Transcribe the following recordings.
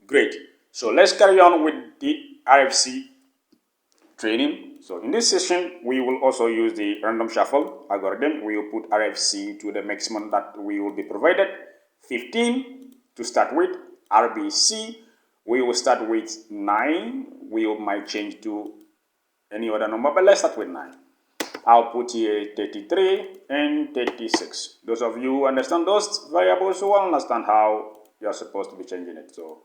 Great. So let's carry on with the RFC training. So in this session, we will also use the random shuffle algorithm. We will put RFC to the maximum that we will be provided. 15 to start with. RBC, we will start with 9. We might change to any other number, but let's start with 9. I'll put here 33 and 36. Those of you who understand those variables will understand how you're supposed to be changing it. So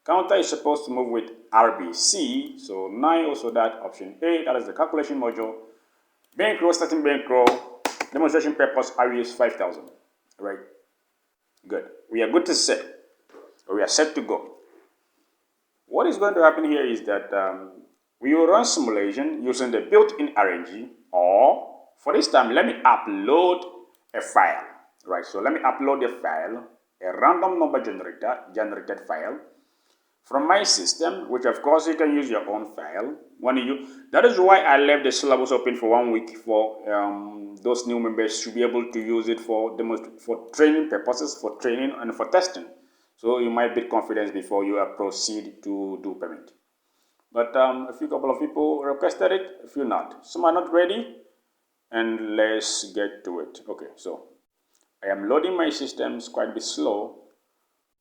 counter is supposed to move with RBC, so 9 also that, option A, that is the calculation module. Bankroll, starting bankroll, demonstration purpose, I will use 5,000, right? Good. We are good to set. We are set to go. What is going to happen here is that we will run simulation using the built-in RNG, or for this time, let me upload a file, right? So let me upload a file, a random number generated file from my system, which of course you can use your own file. That is why I left the syllabus open for 1 week for those new members to be able to use it for training purposes, for training and for testing. So you might build confidence before you proceed to do payment. But a couple of people requested it, a few not. Some are not ready, and let's get to it. Okay, so I am loading my system. It's quite a bit slow.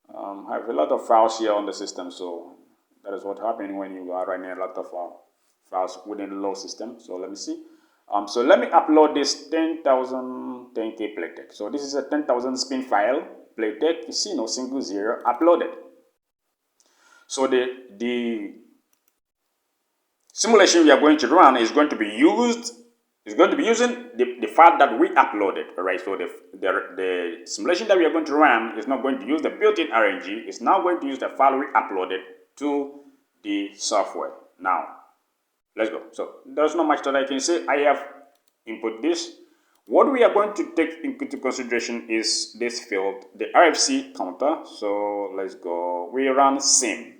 I have a lot of files here on the system, so that is what happens when you are running a lot of files within the low system. So let me see. So let me upload this 10,000 10K playtech. So this is a 10,000 spin file playtech. You see, no single zero uploaded. So the simulation we are going to run is going to be using the file that we uploaded, right? So the simulation that we are going to run is not going to use the built-in RNG. It's now going to use the file we uploaded to the software. Now, let's go. So there's not much that I can say. I have input this. What we are going to take into consideration is this field, the RFC counter. So let's go. We run sim.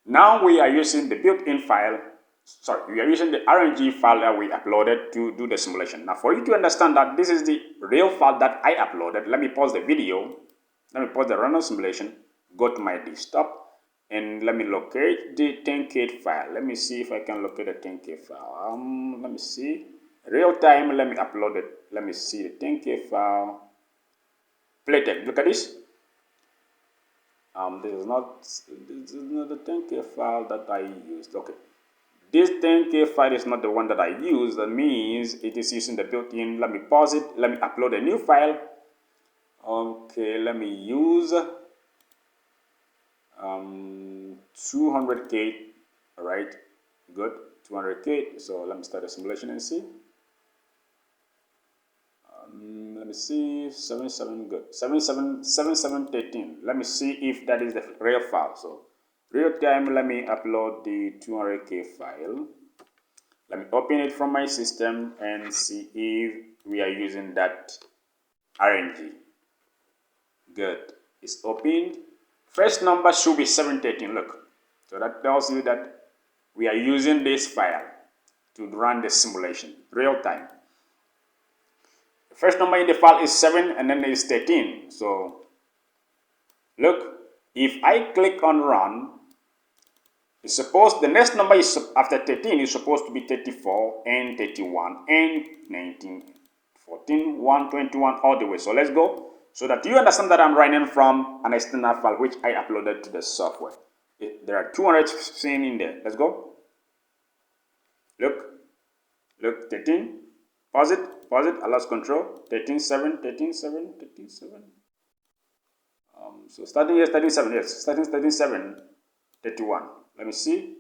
Now we are using the built-in file. Sorry, we are using the RNG file that we uploaded to do the simulation. Now, for you to understand that this is the real file that I uploaded, let me pause the video. Let me pause the random simulation. Go to my desktop and let me locate the 10K file. Let me see if I can locate the 10K file. Let me see. Real time. Let me upload it. Let me see the 10K file. Playtech. Look at this. This is not the 10K file that I used. Okay. This 10K file is not the one that I use. That means it is using the built-in. Let me pause it. Let me upload a new file. Okay, let me use 200K. All right, good. 200K. So let me start the simulation and see. Let me see. 77. Good. 7713. Let me see if that is the real file. So real time, let me upload the 200K file. Let me open it from my system and see if we are using that RNG. Good. It's opened. First number should be 713. Look. So that tells you that we are using this file to run the simulation. Real time. The first number in the file is 7 and then there is 13. So look. If I click on run, the next number is after 13 is supposed to be 34 and 31 and 19, 14, 1, 21 all the way. So let's go so that you understand that I'm running from an external file which I uploaded to the software. There are 200 seen in there. Let's go. Look, 13. Pause it. I lost control. 13, 7, 13, 7, 13, 7. So starting here, 37, yes, starting 37, 31. Let me see.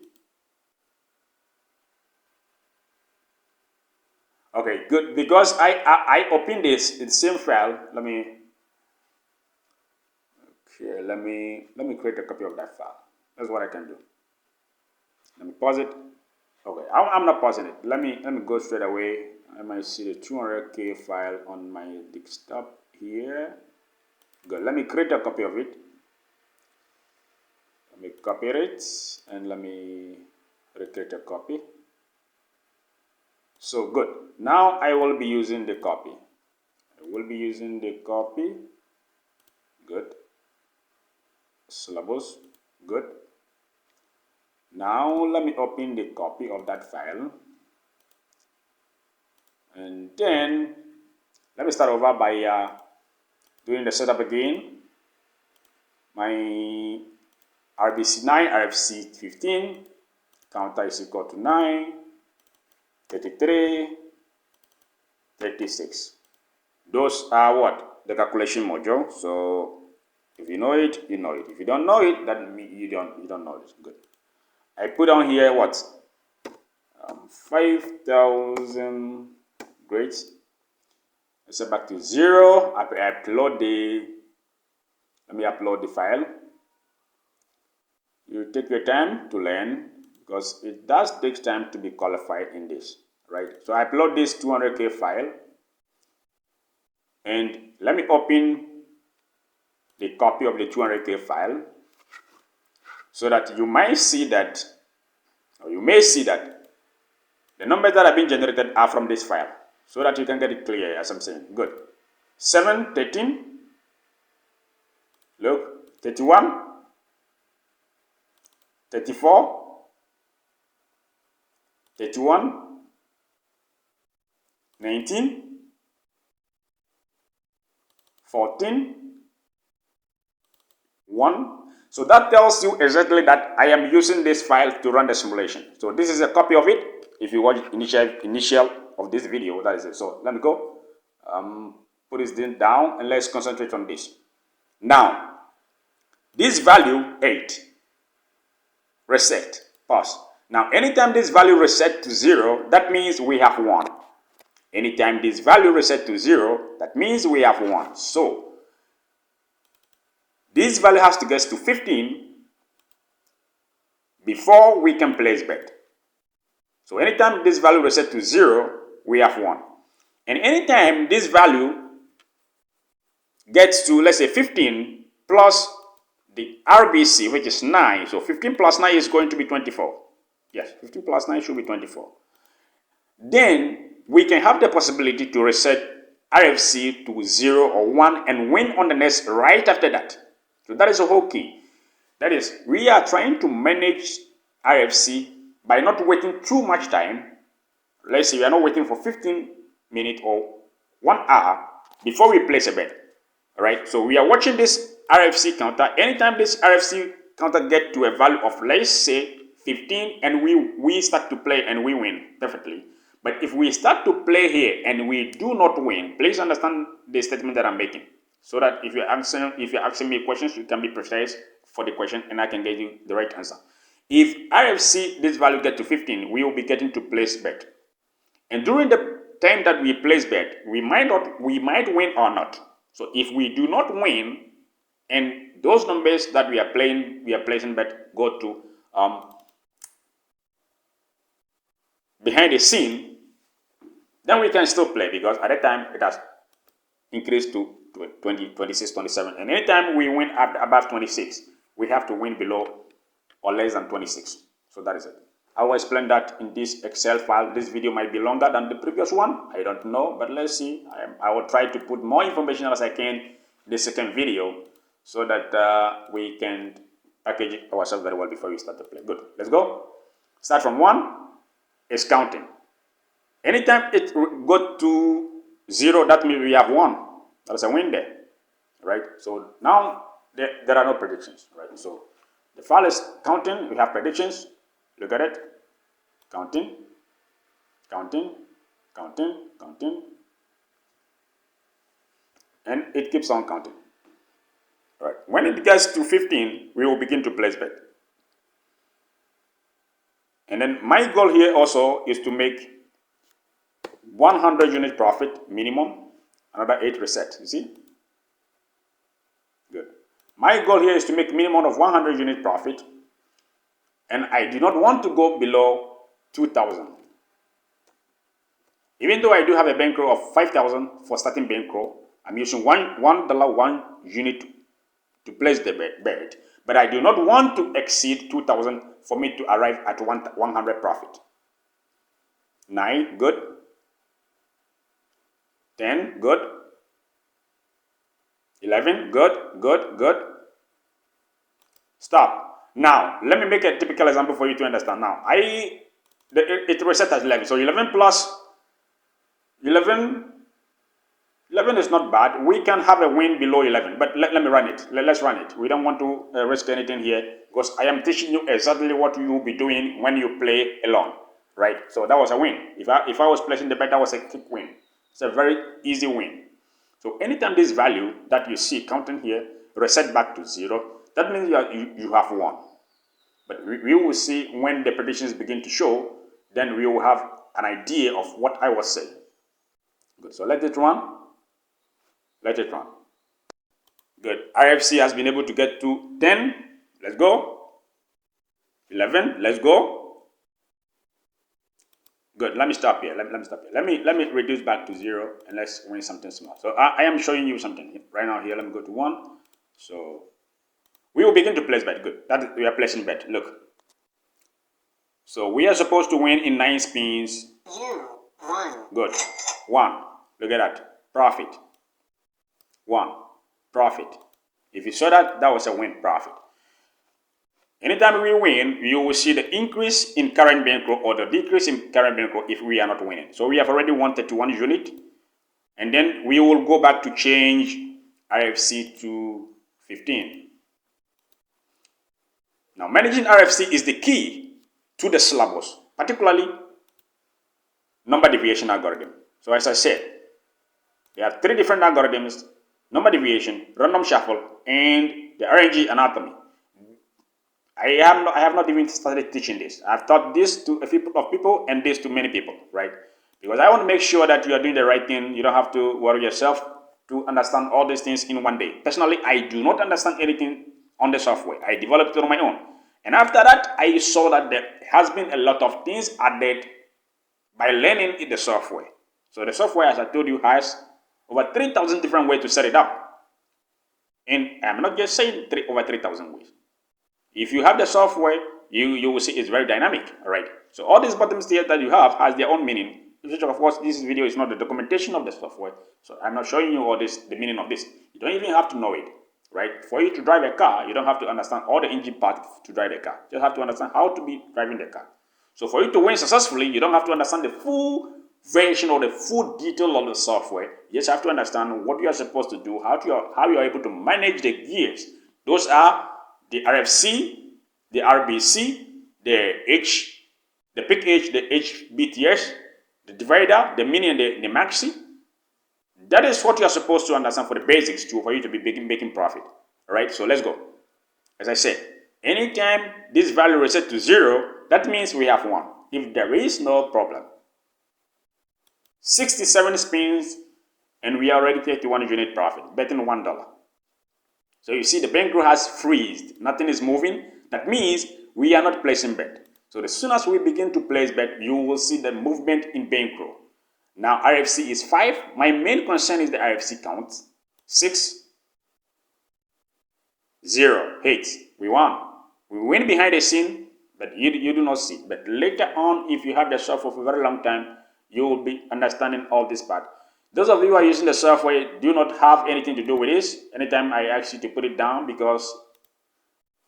Okay, good. Because I opened this in the same file. Let me create a copy of that file. That's what I can do. Let me pause it. Okay, I'm not pausing it. Let me go straight away. I might see the 200K file on my desktop here. Good. Let me create a copy of it. Let me copy it and let me recreate a copy. So good. Now I will be using the copy. Good. Syllabus Good. Now let me open the copy of that file. And then let me start over by doing the setup again. My RBC 9, RFC 15, counter is equal to 9, 33, 36. Those are what? The calculation module. So if you know it, you know it. If you don't know it, that means you don't know it. Good. I put on here what? 5,000. Great. I set back to 0. Let me upload the file. You take your time to learn because it does take time to be qualified in this, right? So I upload this 200K file, and let me open the copy of the 200K file so that you might see that, or you may see that the numbers that have been generated are from this file, so that you can get it clear as I'm saying. Good. 7, 13, look, 31, 34, 31, 19, 14, 1. So that tells you exactly that I am using this file to run the simulation. So this is a copy of it. If you watch initial of this video, that is it. So let me go. Put this thing down and let's concentrate on this. Now, this value 8, reset, pause. Now, anytime this value reset to 0, that means we have won. Anytime this value reset to 0, that means we have won. So, this value has to get to 15 before we can place bet. So, anytime this value reset to 0, we have won. And anytime this value gets to, let's say, 15 plus the RBC, which is 9. So 15 plus 9 is going to be 24. Yes, 15 plus 9 should be 24. Then we can have the possibility to reset RFC to 0 or 1 and win on the next right after that. So that is the whole key. That is, we are trying to manage RFC by not waiting too much time. Let's say we are not waiting for 15 minutes or 1 hour before we place a bet. All right, so we are watching this RFC counter. Anytime this RFC counter get to a value of, let's say, 15, and we start to play and we win perfectly. But if we start to play here and we do not win, please understand the statement that I'm making, so that if you're asking me questions, you can be precise for the question and I can get you the right answer. If RFC this value get to 15, we will be getting to place bet, and during the time that we place bet, we might win or not. So if we do not win, and those numbers that we are placing bet go to behind the scene, then we can still play, because at that time it has increased to 20, 26, 27. And anytime we win above 26, we have to win below or less than 26. So that is it. I will explain that in this Excel file. This video might be longer than the previous one. I don't know, but let's see. I will try to put more information as I can in the second video, so that we can package it ourselves very well before we start to play. Good. Let's go. Start from 1. It's counting. Anytime it go to 0, that means we have won. That's a win there, right? So now there are no predictions, right? So the file is counting. We have predictions. Look at it. Counting, counting, counting, counting. And it keeps on counting. All right. When it gets to 15, we will begin to place bet. And then my goal here also is to make 100 unit profit minimum, another 8 reset. You see? Good. My goal here is to make minimum of 100 unit profit, and I do not want to go below 2,000. Even though I do have a bankroll of 5,000 for starting bankroll, I'm using $1 unit to place the bet, but I do not want to exceed 2,000 for me to arrive at 100 profit. 9, good. 10, good. 11, good, good, good. Stop. Now, let me make a typical example for you to understand. Now, it reset at 11. So 11 plus 11 is not bad. We can have a win below 11, but let me run it. Let's run it. We don't want to risk anything here because I am teaching you exactly what you will be doing when you play alone, right? So that was a win. If I was placing the bet, that was a quick win. It's a very easy win. So anytime this value that you see counting here reset back to 0, that means you have won. But we will see when the predictions begin to show, then we will have an idea of what I was saying. Good. So let it run. Let it run. Good. RFC has been able to get to 10. Let's go. 11. Let's go. Good. Let me stop here. Let me stop here. Let me reduce back to 0 and let's win something small. So I am showing you something right now here. Let me go to 1. So we will begin to place bet. Good. That we are placing bet. Look. So we are supposed to win in 9 spins. You won. Good. 1. Look at that. Profit. 1. Profit. If you saw that, that was a win. Profit. Anytime we win, you will see the increase in current bankroll or the decrease in current bankroll if we are not winning. So we have already won 31 unit. And then we will go back to change RFC to 15. Now, managing RFC is the key to the syllabus, particularly number deviation algorithm. So as I said, there are 3 different algorithms: number deviation, random shuffle, and the RNG anatomy. I have not even started teaching this. I've taught this to a few of people and this to many people, right? Because I want to make sure that you are doing the right thing. You don't have to worry yourself to understand all these things in one day. Personally, I do not understand anything on the software. I developed it on my own. And after that, I saw that there has been a lot of things added by learning in the software. So the software, as I told you, has over 3,000 different ways to set it up. And I'm not just saying over 3,000 ways. If you have the software, you will see it's very dynamic, all right? So all these buttons here that you have has their own meaning. Of course, this video is not the documentation of the software, so I'm not showing you all this, the meaning of this. You don't even have to know it, right? For you to drive a car, you don't have to understand all the engine parts to drive a car. You just have to understand how to be driving the car. So for you to win successfully, you don't have to understand the full version or the full detail of the software. You just have to understand what you are supposed to do, how you are able to manage the gears. Those are the RFC, the RBC, the pick H, the HBTS, the divider, the mini, and the maxi. That is what you are supposed to understand for the basics for you to be making profit. All right, so let's go. As I said, anytime this value is set to 0, that means we have won. If there is no problem. 67 spins, and we are already 31 unit profit, betting $1. So you see the bankroll has freezed. Nothing is moving. That means we are not placing bet. So as soon as we begin to place bet, you will see the movement in bankroll. Now RFC is 5. My main concern is the RFC count. 6, 0, 8. We won. We win behind the scene, but you do not see. But later on, if you have the software for a very long time, you will be understanding all this part. Those of you who are using the software do not have anything to do with this. Anytime I ask you to put it down, because,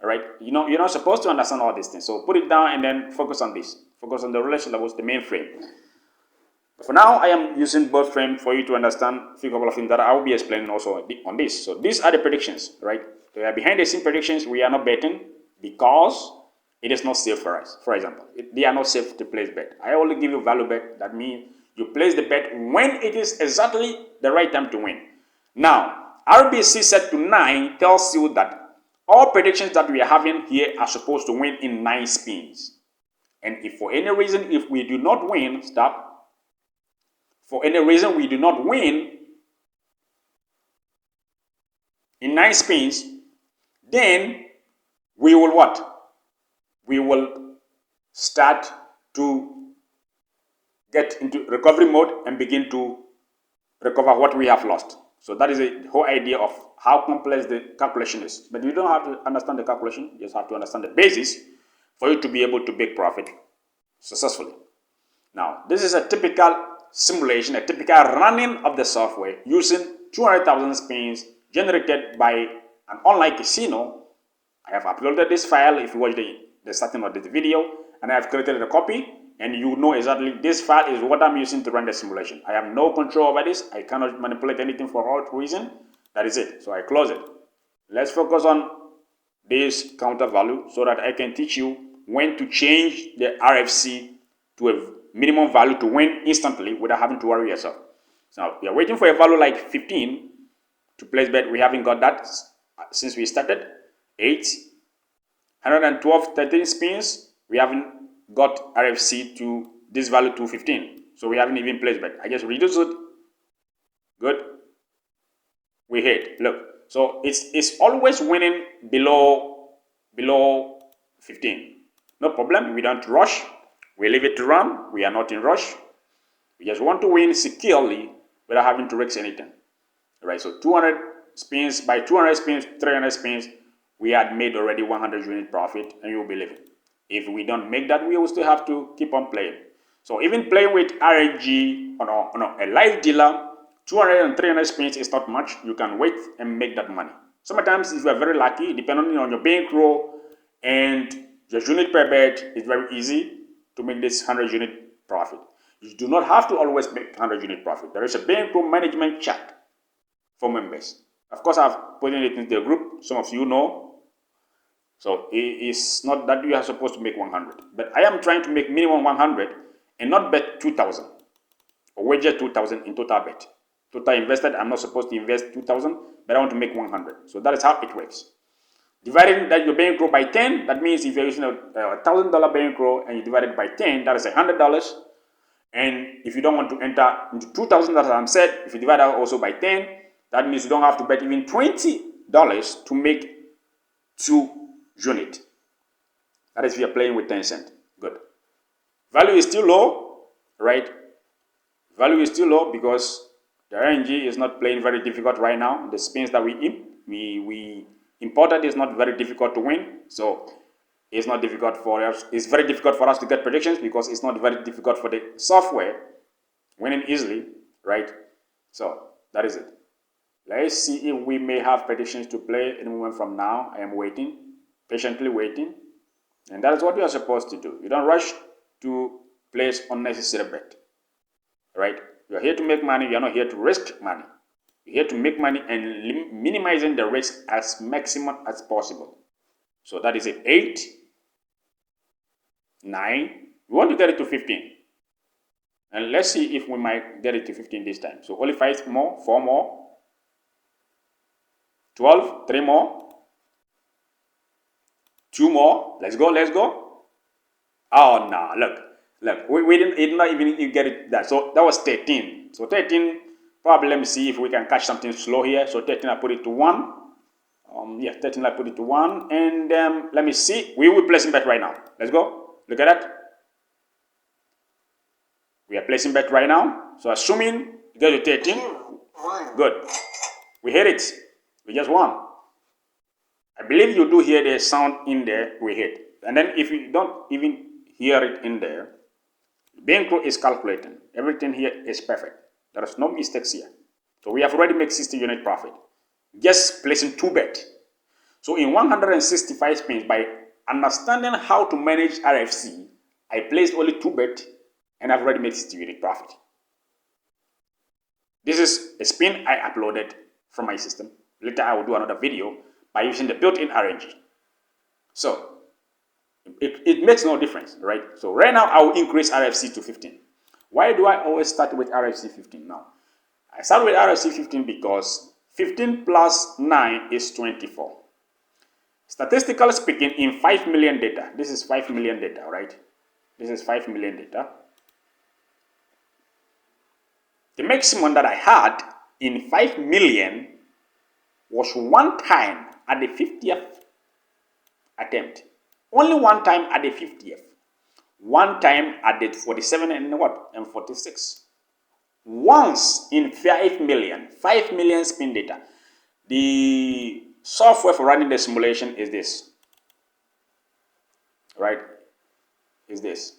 all right, you know, you're not supposed to understand all these things. So put it down and then focus on this. Focus on the relation that was the main frame. But for now, I am using both frames for you to understand a few couple of things that I will be explaining also on this. So these are the predictions, right? They are behind the scene predictions. We are not betting because it is not safe for us. For example, they are not safe to place bet. I only give you value bet. That means you place the bet when it is exactly the right time to win. Now, RBC set to 9 tells you that all predictions that we are having here are supposed to win in 9 spins. And if for any reason, if we do not win, stop. For any reason we do not win in 9 spins, then we will what? We will start to get into recovery mode and begin to recover what we have lost. So that is the whole idea of how complex the calculation is. But you don't have to understand the calculation, you just have to understand the basis for you to be able to make profit successfully. Now, this is a typical simulation, a typical running of the software using 200,000 spins generated by an online casino. I have uploaded this file if you watch the starting of this video, and I have created a copy, and you know exactly this file is what I'm using to run the simulation. I have no control over this. I cannot manipulate anything for all reason. That is it. So I close it. Let's focus on this counter value so that I can teach you when to change the RFC to a minimum value to win instantly without having to worry yourself. So we are waiting for a value like 15 to place bet. We haven't got that since we started. 8, 112, 13 spins. We haven't got RFC to this value to 15. So we haven't even placed bet. I just reduce it. Good. We hit. Look. So it's always winning below 15. No problem. We don't rush. We leave it to run. We are not in rush. We just want to win securely without having to risk anything. Right? So 200 spins, by 200 spins, 300 spins, we had made already 100 unit profit, and you will believe it. If we don't make that, we will still have to keep on playing. So even playing with RNG on a live dealer, 200 and 300 spins is not much. You can wait and make that money. Sometimes if you are very lucky, depending on your bankroll and your unit per bet, it's very easy to make this 100 unit profit. You do not have to always make 100 unit profit. There is a bankroll management chart for members. Of course, I've put it into the group. Some of you know. So it's not that you are supposed to make 100. But I am trying to make minimum 100 and not bet 2,000 or wager 2,000 in total bet. Total invested, I'm not supposed to invest 2,000, but I want to make 100. So that is how it works. Dividing that your bankroll by 10, that means if you're using a $1,000 bankroll and you divide it by 10, that is $100. And if you don't want to enter into 2,000, as I'm said, if you divide that also by 10, that means you don't have to bet even $20 to make 2 units. That is if you're playing with 10 cents. Good. Value is still low, right? Value is still low because the RNG is not playing very difficult right now. The spins that we imported is not very difficult to win. So it's not difficult for us. It's very difficult for us to get predictions because it's not very difficult for the software winning easily, right? So that is it. Let's see if we may have predictions to play any moment from now. I am waiting, patiently waiting. And that is what you are supposed to do. You don't rush to place unnecessary bet, right? You are here to make money. You are not here to risk money. You're here to make money and minimizing the risk as maximum as possible. So that is it. 8, 9. We want to get it to 15. And let's see if we might get it to 15 this time. So only 5 more, 4 more, 12, 3 more, 2 more. Let's go, let's go. Oh, no, look. We did not even get it that. So that was 13. So 13, probably let me see if we can catch something slow here. So 13, I put it to 1. 13, I put it to 1. And let me see. We will place in bet right now. Let's go. Look at that. We are placing bet right now. So assuming you go to 13. 2, 1. Good. We hit it. We just won. I believe you do hear the sound in there. We hit. And then if you don't even hear it in there, bankroll is calculating. Everything here is perfect. There is no mistakes here. So we have already made 60 unit profit. Just placing 2 bet. So in 165 spins, by understanding how to manage RFC, I placed only 2 bet and I've already made 60 unit profit. This is a spin I uploaded from my system. Later I will do another video by using the built-in RNG. So it makes no difference, right? So right now I will increase RFC to 15. Why do I always start with RFC 15 now? I start with RFC 15 because 15 plus 9 is 24. Statistically speaking, in 5 million data, this is 5 million data, right? This is 5 million data. The maximum that I had in 5 million was 1 time at the 50th attempt. Only 1 time at the 50th. 1 time at the 47 and what? And 46. Once in 5 million. 5 million spin data. The software for running the simulation is this. Right? Is this.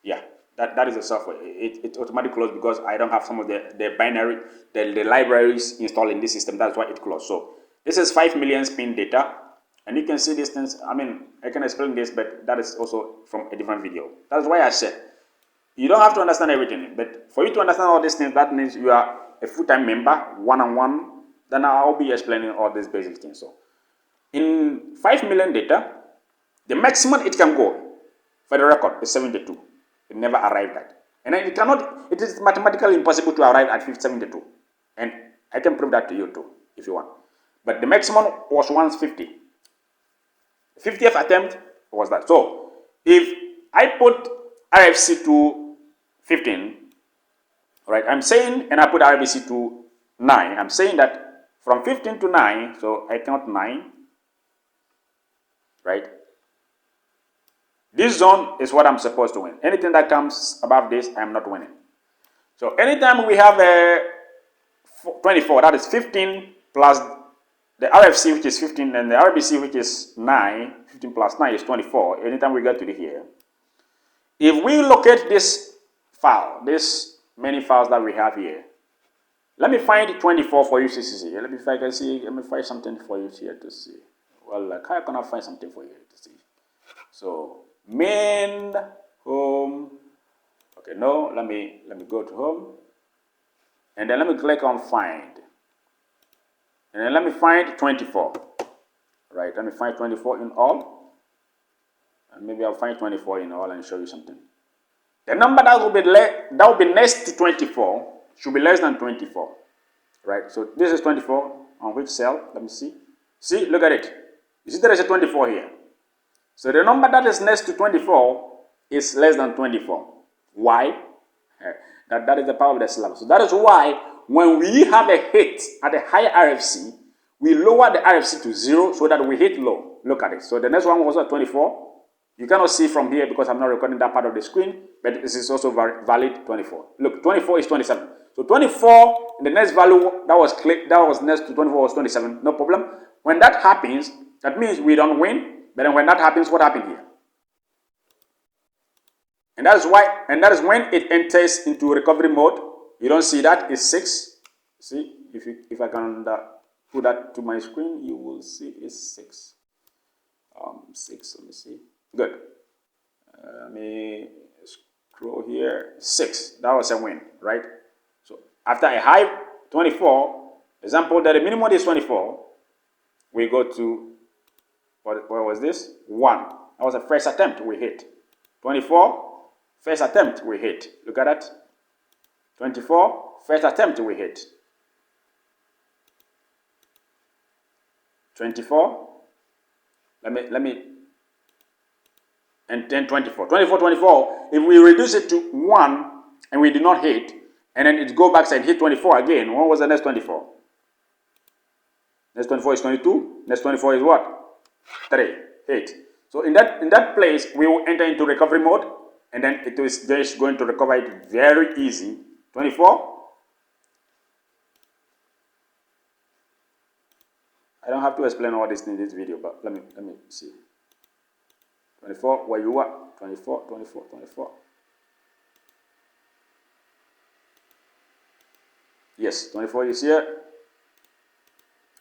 Yeah. That is the software. It automatically closed because I don't have some of the binary, the libraries installed in this system. That's why it closed. So this is 5 million spin data And you can see these things. I mean, I can explain this, but that is also from a different video. That's why I said, you don't have to understand everything. But for you to understand all these things, that means you are a full-time member, one-on-one. Then I'll be explaining all these basic things. So, in 5 million data, the maximum it can go, for the record, is 72. It never arrived at. And it cannot, it is mathematically impossible to arrive at 72. And I can prove that to you too, if you want. But the maximum was 150. 50th attempt was that. So, if I put RFC to 15, right, I'm saying, and I put RBC to 9, I'm saying that from 15 to 9, so I count 9, right? This zone is what I'm supposed to win. Anything that comes above this, I'm not winning. So anytime we have a 24, that is 15 plus the RFC, which is 15, and the RBC, which is 9, 15 plus 9 is 24. Anytime we get to the here, if we locate this file, this many files that we have here, let me find 24 for you to see. Let me, if I can see, let me find something for you here to see. Well, like, how can I find something for you to see? So, main, home, okay, no, let me go to home, and then let me click on find, and then let me find 24, right? Let me find 24 in all, and maybe I'll find 24 in all and show you something. The number that will be next to 24 should be less than 24, right? So this is 24 on which cell? Let me see. See, look at it. You see there is a 24 here. So the number that is next to 24 is less than 24. Why? That is the power of the syllabus. So that is why when we have a hit at a higher RFC, we lower the RFC to 0 so that we hit low. Look at it. So the next one was at 24. You cannot see from here because I'm not recording that part of the screen, but this is also valid 24. Look, 24 is 27. So 24, the next value that was next to 24 was 27. No problem. When that happens, that means we don't win. But then when that happens, what happened here? And that is when it enters into recovery mode. You don't see that, it's 6. See, if I can put that to my screen, you will see it's 6. 6, let me see. Good. Let me scroll here. 6. That was a win, right? So after a high 24, example that the minimum is 24, we go to what was this? 1. That was the first attempt we hit. 24, first attempt we hit. Look at that. 24, first attempt we hit. 24. Let me and then 24. 24, if we reduce it to 1 and we did not hit, and then it go back and hit 24 again, what was the next 24? Next 24 is 22. Next 24 is what? 3. Hit. So in that place, we will enter into recovery mode, and then it is just going to recover it very easy. 24. I don't have to explain all this in this video, but let me see. 24, where you are? 24, 24, 24. Yes, 24 is here,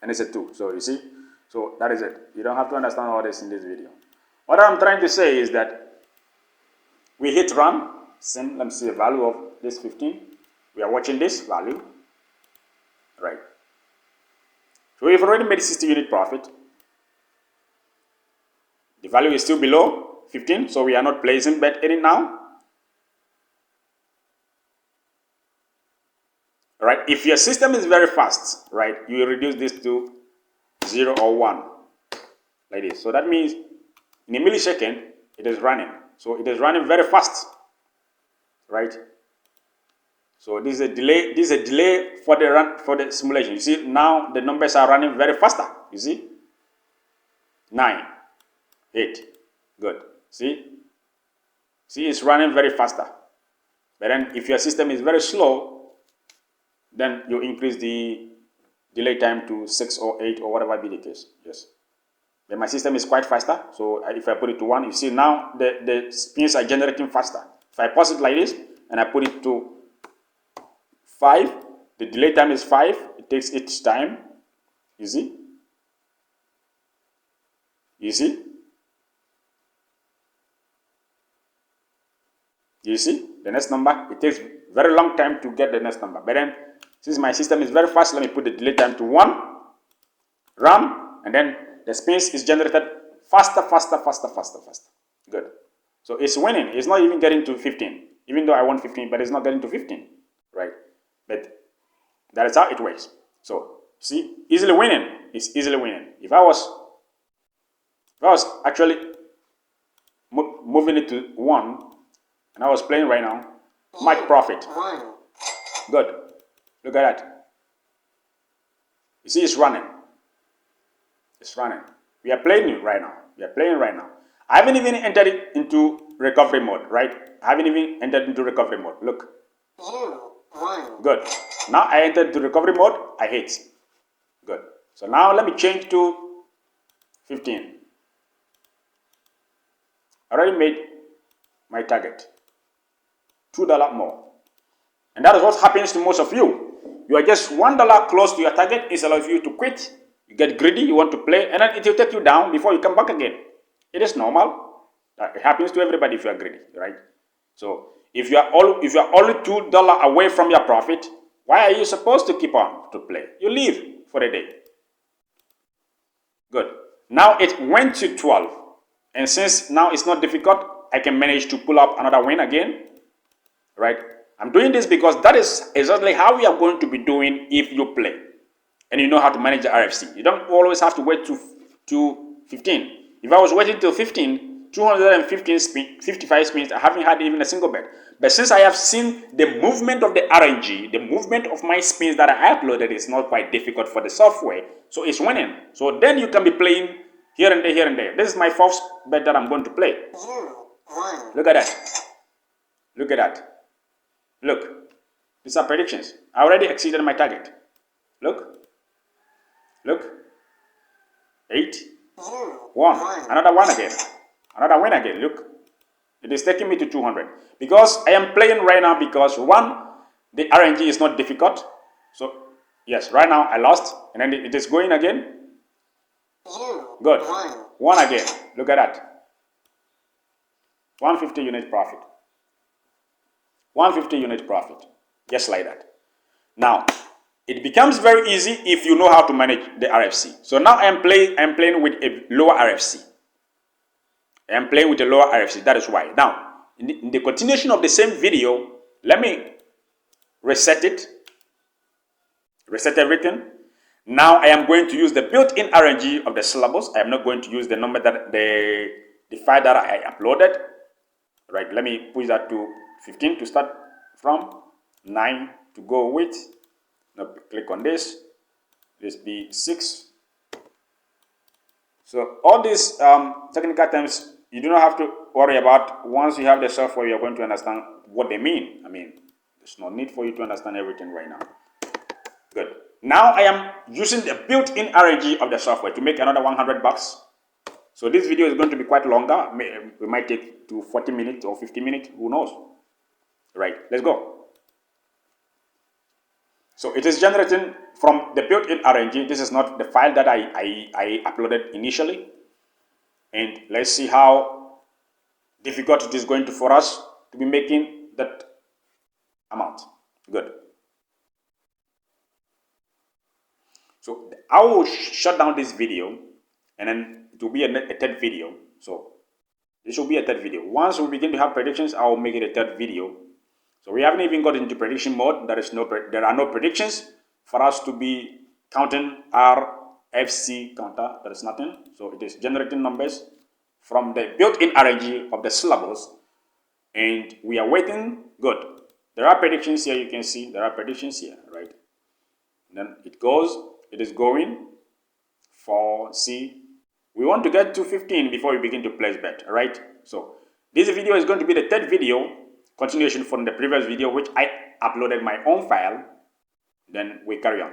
and it's a 2. So you see, so that is it. You don't have to understand all this in this video. What I'm trying to say is that we hit run. Let me see the value of this 15. We are watching this value, right? So we've already made 60 unit profit. The value is still below 15, so we are not placing bet in it now. Right? If your system is very fast, right, you will reduce this to 0 or 1, like this. So that means in a millisecond, it is running. So it is running very fast, right? So this is a delay. This is a delay for the simulation. You see, now the numbers are running very faster. You see, 9, 8, good. See, it's running very faster. But then if your system is very slow, then you increase the delay time to 6 or 8 or whatever be the case. Yes. But my system is quite faster. So if I put it to 1, you see now the spins are generating faster. If I pause it like this and I put it to 5, the delay time is 5. It takes its time. You see? You see? You see the next number? It takes very long time to get the next number. But then, since my system is very fast, let me put the delay time to 1. Run, and then the spins is generated faster. Good. So it's winning. It's not even getting to 15. Even though I want 15, but it's not getting to 15. Right? But that is how it works. So, see, easily winning. It's easily winning. If I was actually moving it to 1, and I was playing right now, much profit. Good. Look at that. You see, it's running. It's running. We are playing right now. I haven't even entered it into recovery mode, right? I haven't even entered into recovery mode. Look. Good. Now I entered into recovery mode. I hit. Good. So now let me change to 15. I already made my target. $2 more. And that is what happens to most of you. You are just $1 close to your target. Instead of you to quit, you get greedy, you want to play, and then it will take you down before you come back again. It is normal. It happens to everybody if you are greedy, right? So if you are only $2 away from your profit, why are you supposed to keep on to play? You leave for the day. Good. Now it went to 12. And since now it's not difficult, I can manage to pull up another win again. Right? I'm doing this because that is exactly how we are going to be doing if you play. And you know how to manage the RFC. You don't always have to wait to 15. If I was waiting till 15, 55 spins, I haven't had even a single bet. But since I have seen the movement of the RNG, the movement of my spins that I uploaded is not quite difficult for the software. So it's winning. So then you can be playing here and there, here and there. This is my first bet that I'm going to play. Look at that. Look at that. Look. These are predictions. I already exceeded my target. Look. Look. 8. 1. Another one again. Another win again. Look. It is taking me to 200. Because I am playing right now because 1, the RNG is not difficult. So, yes, right now I lost. And then it is going again. Good. 1 again. Look at that. 150 unit profit. 150 unit profit. Just like that. Now, it becomes very easy if you know how to manage the RFC. So now I am playing with a lower RFC. I am playing with a lower RFC. That is why. Now, in the continuation of the same video, let me reset it. Reset everything. Now I am going to use the built-in RNG of the syllabus. I am not going to use the number that the file that I uploaded. Right. Let me push that to 15 to start from, 9 to go with. Now click on this. This be 6. So all these technical terms you do not have to worry about. Once you have the software, you are going to understand what they mean. I mean, there's no need for you to understand everything right now. Good. Now I am using the built-in RNG of the software to make another $100. So this video is going to be quite longer. We might take to 40 minutes or 50 minutes. Who knows? Right. Let's go. So it is generating from the built-in RNG. This is not the file that I uploaded initially. And let's see how difficult it is going to for us to be making that amount. Good. So I will shut down this video and then it will be a third video. So this will be a third video. Once we begin to have predictions, I will make it a third video. So we haven't even got into prediction mode. There are no predictions for us to be counting RFC counter. There is nothing. So it is generating numbers from the built-in RNG of the syllabus. And we are waiting. Good. There are predictions here. You can see there are predictions here, right? And then it goes. It is going for C. We want to get to 15 before we begin to place bet, right? So this video is going to be the third video, continuation from the previous video, which I uploaded my own file. Then we carry on.